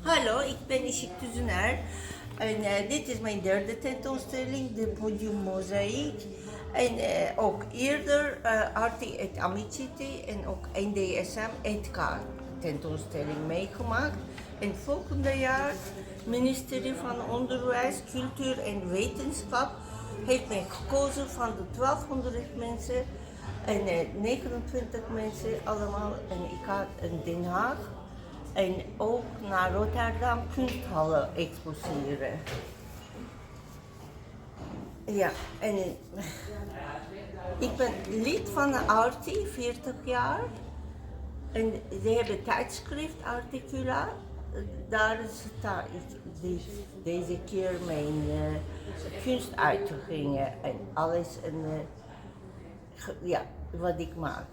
Hallo, ik ben Ishik Tuzuner en dit is mijn derde tentoonstelling, de Podium Mozaïek. En ook eerder Arti et Amiciti en ook NDSM ETKA tentoonstelling meegemaakt. En volgende jaar ministerie van Onderwijs, Cultuur en Wetenschap heeft mij gekozen van de 1200 mensen en 29 mensen allemaal. En ik ga in Den Haag en ook naar Rotterdam kunsthallen exposeren. Ja, en ik ben lid van de Arti, 40 jaar. En ze hebben tijdschrift Articula. Daar sta ik deze keer mijn kunstuitingen en alles en ja, wat ik maak.